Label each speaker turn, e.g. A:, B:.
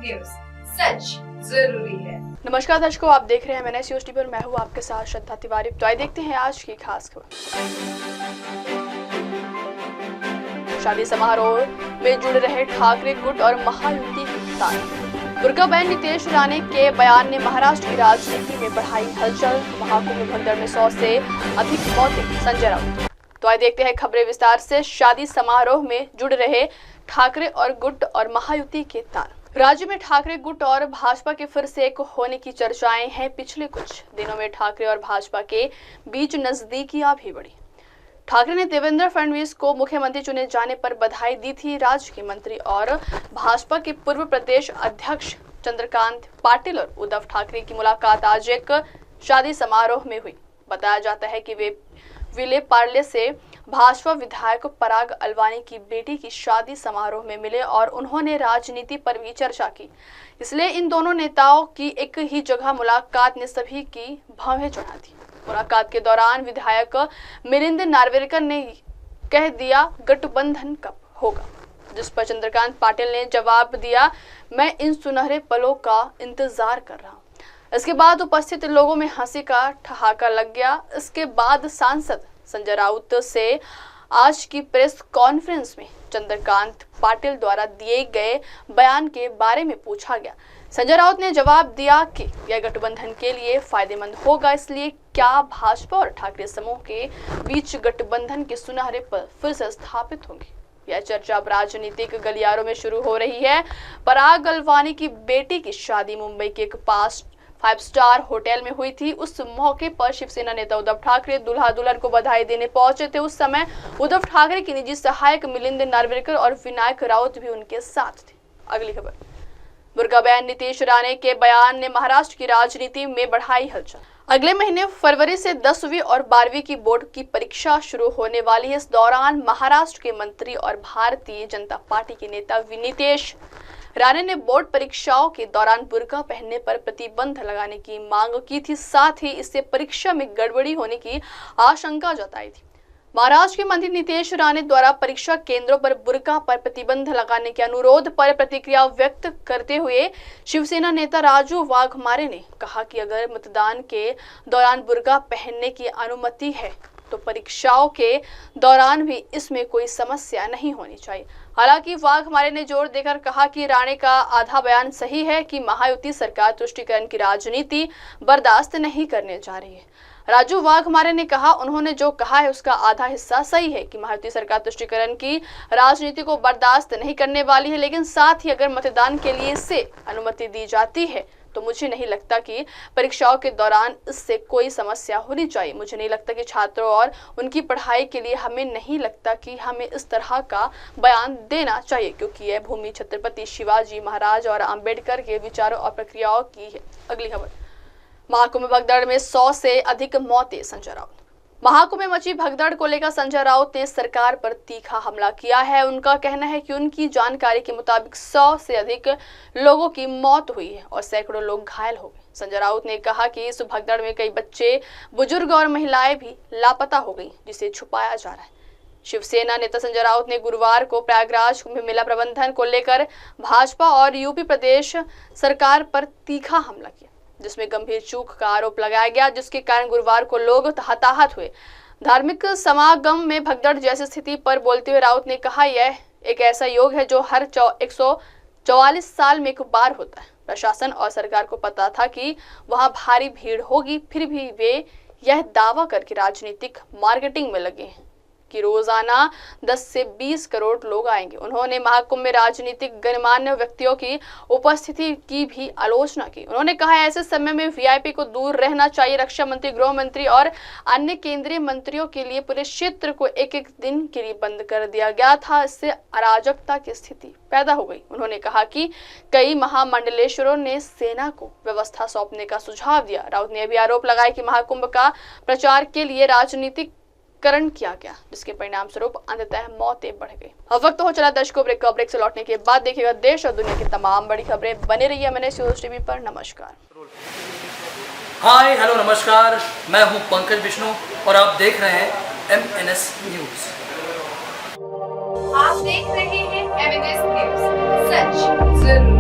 A: News, सच जरूरी है।
B: नमस्कार दर्शकों, आप देख रहे हैं MNS न्यूज टीवी और मैं हूं आपके साथ श्रद्धा तिवारी। तो आइए देखते हैं आज की खास खबर। शादी समारोह में जुड़ रहे ठाकरे गुट और महायुति की तारीफ। बुर्का बहन नीतीश राणे के बयान ने महाराष्ट्र की राजनीति में बढ़ाई हलचल। महाकुंभ भगदड़ में 100 से अधिक मौतें, संजय राउत। तो आइए देखते हैं खबरें विस्तार से। शादी समारोह में जुड़ रहे ठाकरे और गुट और महायुति के तार। राज्य में ठाकरे गुट और भाजपा के फिर से एक होने की चर्चाएं हैं। पिछले कुछ दिनों में ठाकरे और भाजपा के बीच नजदीकियां भी बढ़ी। ठाकरे ने देवेंद्र फडणवीस को मुख्यमंत्री चुने जाने पर बधाई दी थी। राज्य के मंत्री और भाजपा के पूर्व प्रदेश अध्यक्ष चंद्रकांत पाटिल और उद्धव ठाकरे की मुलाकात आज एक शादी समारोह में हुई। बताया जाता है कि वे विले पार्ले से भाजपा विधायक पराग अलवानी की बेटी की शादी समारोह में मिले और उन्होंने राजनीति पर भी चर्चा की। इसलिए इन दोनों नेताओं की एक ही जगह मुलाकात ने सभी की भवें चढ़ा दी। मुलाकात के दौरान विधायक मिलिंद नार्वेकर ने कह दिया, गठबंधन कब होगा, जिस पर चंद्रकांत पाटिल ने जवाब दिया, मैं इन सुनहरे पलों का इंतजार कर रहा हूँ। इसके बाद उपस्थित लोगों में हंसी का ठहाका लग गया। इसके बाद सांसद संजय राउत से आज की प्रेस कॉन्फ्रेंस में चंद्रकांत पाटिल द्वारा दिए गए बयान के बारे में पूछा गया। संजय राउत ने जवाब दिया कि यह गठबंधन के लिए फायदेमंद होगा, इसलिए क्या भाजपा और ठाकरे समूह के बीच गठबंधन के सुनहरे पल फिर से स्थापित होंगे। यह चर्चा अब राजनीतिक गलियारों में शुरू हो रही है। पराग अलवानी की बेटी की शादी मुंबई के एक 5 स्टार होटल में हुई थी। उस मौके पर शिवसेना नेता उद्धव ठाकरे दूल्हा दुल्हन को बधाई देने पहुंचे थे। उस समय उद्धव ठाकरे की निजी सहायक मिलिंद नार्वेकर और विनायक राउत भी उनके साथ थे। अगली खबर। बुर्का बहन नीतीश राणे के बयान ने महाराष्ट्र की राजनीति में बढ़ाई हलचल। अगले महीने फरवरी से 10वीं और 12वीं की बोर्ड की परीक्षा शुरू होने वाली है। इस दौरान महाराष्ट्र के मंत्री और भारतीय जनता पार्टी के नेता नीतीश राणे ने बोर्ड परीक्षाओं के दौरान बुर्का पहनने पर प्रतिबंध लगाने की मांग की थी। साथ ही इससे परीक्षा में गड़बड़ी होने की आशंका जताई थी। महाराष्ट्र के मंत्री नीतीश राणे द्वारा परीक्षा केंद्रों पर बुर्का पर प्रतिबंध लगाने के अनुरोध पर प्रतिक्रिया व्यक्त करते हुए शिवसेना नेता राजू वाघमारे ने कहा कि अगर मतदान के दौरान बुर्का पहनने की अनुमति है तो परीक्षाओं के दौरान भी इसमें कोई समस्या नहीं होनी चाहिए। हालांकि वाघमारे ने जोर देकर कहा कि राणे का आधा बयान सही है कि महायुति सरकार तुष्टीकरण की राजनीति बर्दाश्त नहीं करने जा रही है। राजू वाघमारे ने कहा, उन्होंने जो कहा है उसका आधा हिस्सा सही है कि महायुति सरकार तुष्टीकरण की राजनीति को बर्दाश्त नहीं करने वाली है, लेकिन साथ ही अगर मतदान के लिए इससे अनुमति दी जाती है तो मुझे नहीं लगता कि परीक्षाओं के दौरान इससे कोई समस्या होनी चाहिए। मुझे नहीं लगता कि छात्रों और उनकी पढ़ाई के लिए हमें नहीं लगता कि हमें इस तरह का बयान देना चाहिए, क्योंकि यह भूमि छत्रपति शिवाजी महाराज और अंबेडकर के विचारों और प्रक्रियाओं की है। अगली खबर। महाकुंभ भगदड़ में 100 से अधिक मौतें, संजय राउत। महाकुंभ में मची भगदड़ को लेकर संजय राउत ने सरकार पर तीखा हमला किया है। उनका कहना है कि उनकी जानकारी के मुताबिक 100 से अधिक लोगों की मौत हुई है और सैकड़ों लोग घायल हो गए। संजय राउत ने कहा कि इस भगदड़ में कई बच्चे, बुजुर्ग और महिलाएं भी लापता हो गई, जिसे छुपाया जा रहा है। शिवसेना नेता संजय राउत ने गुरुवार को प्रयागराज कुंभ मेला प्रबंधन को लेकर भाजपा और यूपी प्रदेश सरकार पर तीखा हमला किया, जिसमें गंभीर चूक का आरोप लगाया गया, जिसके कारण गुरुवार को लोग हताहत हुए। धार्मिक समागम में भगदड़ जैसी स्थिति पर बोलते हुए राउत ने कहा, यह एक ऐसा योग है जो हर 144 साल में एक बार होता है। प्रशासन और सरकार को पता था कि वहां भारी भीड़ होगी, फिर भी वे यह दावा करके राजनीतिक मार्केटिंग में लगे हैं कि रोजाना 10 से 20 करोड़ लोग आएंगे। उन्होंने महाकुंभ में राजनीतिक गणमान्य व्यक्तियों की उपस्थिति की भी आलोचना की। उन्होंने कहा, ऐसे समय में वीआईपी को दूर रहना चाहिए। रक्षा मंत्री, गृह मंत्री और अन्य केंद्रीय मंत्रियों के लिए पूरे क्षेत्र को एक दिन के लिए बंद कर दिया गया था। इससे अराजकता की स्थिति पैदा हो गई। उन्होंने कहा कि कई महामंडलेश्वरों ने सेना को व्यवस्था सौंपने का सुझाव दिया। राउत ने भी आरोप लगाया कि महाकुंभ का प्रचार के लिए राजनीतिक करण किया गया, जिसके परिणाम स्वरूप अंततः मौतें बढ़ गई। अब वक्त हो चला दर्शकों ब्रेक से लौटने के बाद देखिएगा देश और दुनिया की तमाम बड़ी खबरें। बने रहिए MNS न्यूज टीवी पर। नमस्कार।
C: हाय हेलो नमस्कार, मैं हूं पंकज विष्णु और आप देख रहे हैं MNS न्यूज।
A: आप देख रहे हैं MNS न्यूज, सच जरूर।